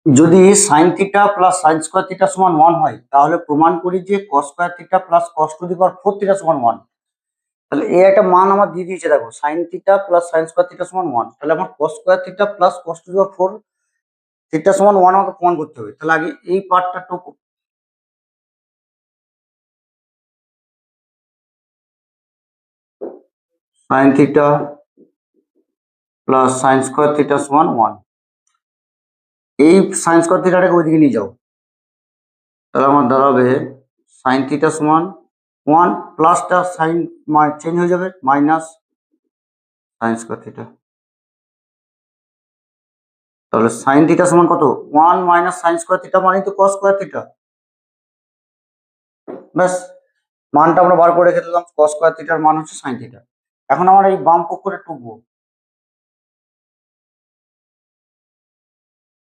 যদি sine theta plus sine square theta সমান 1 হয় তাহলে প্রমাণ করি যে কস square theta plus cos to the power 4 theta সমান 1। তাহলে এই একটা মান আমার দিয়ে দিয়েছে, দেখো sine theta plus sine square theta সমান 1, তাহলে আমার কস square theta plus cos to the power 4 theta সমান 1 আমাকে প্রমাণ করতে হবে। তাহলে আগে এই পার্টটা টুকু sine theta plus sine square theta সমান 1, এই সাইন স্কোয়ার থিটাটাকে ওইদিকে নিয়ে যাও, তাহলে আমার দাঁড়াবে সাইন থিটা সমান 1 প্লাসটা সাইন চেঞ্জ হয়ে যাবে মাইনাস সাইন স্কোয়ার থিটা। তাহলে সাইন থিটা সমান কত 1 মাইনাস সাইন স্কোয়ার থিটা মানে তো কস স্কোয়ার থিটা। ব্যাস মানটা আমরা বার করে রেখে দিলাম, কস স্কোয়ার থিটার মান হচ্ছে সাইন থিটা। এখন আমরা এই বাম পক্ষটা টুকবো।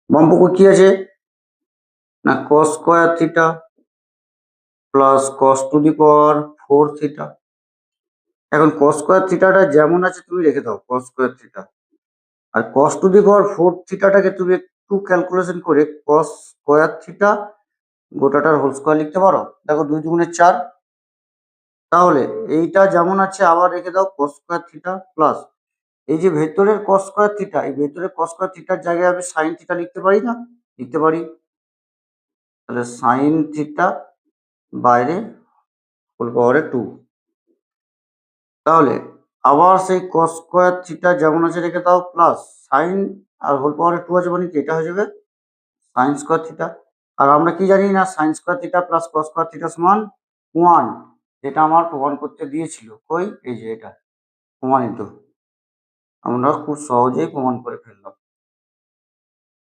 বাম পক্ষ কি আছে না cos square theta plus cos to the power 4 theta. এখন কস স্কোয়ার থিটাটা যেমন আছে তুমি রেখে দাও কস স্কোয়ার থিটা, আর কস টু দি পাওয়ার 4 থিটাটাকে তুমি একটু ক্যালকুলেশন করে কস স্কোয়ার থিটা গোটাটার হোল স্কোয়ার লিখতে পারো। দেখো 2 দুগুণে 4, তাহলে এইটা যেমন আছে আবার রেখে দাও কস স্কোয়ার থিটা প্লাস এই যে ভেতরের কস স্কোয়ার থিটা, এই ভেতরের কস স্কোয়ার থিটার জায়গায় আমি সাইন থিটা লিখতে পারি না, লিখতে পারি। তাহলে সাইন থিটা বাইরে হোল পাওয়ারে 2, তাহলে আবার সেই কস স্কোয়ার থিটা যেমন আছে রেখে দাও প্লাস সাইন আর হোল পাওয়ারে 2 আছে মানে কি এটা হয়ে যাবে সাইন স্কোয়ার থিটা। আর আমরা কি জানি না সাইন স্কোয়ার থিটা প্লাস কস স্কোয়ার থিটা সমান 1, যেটা আমার প্রমাণ করতে দিয়েছিল। কই এই যে এটা প্রমাণিত, আমরা খুব সহজেই প্রমাণ করে ফেললাম।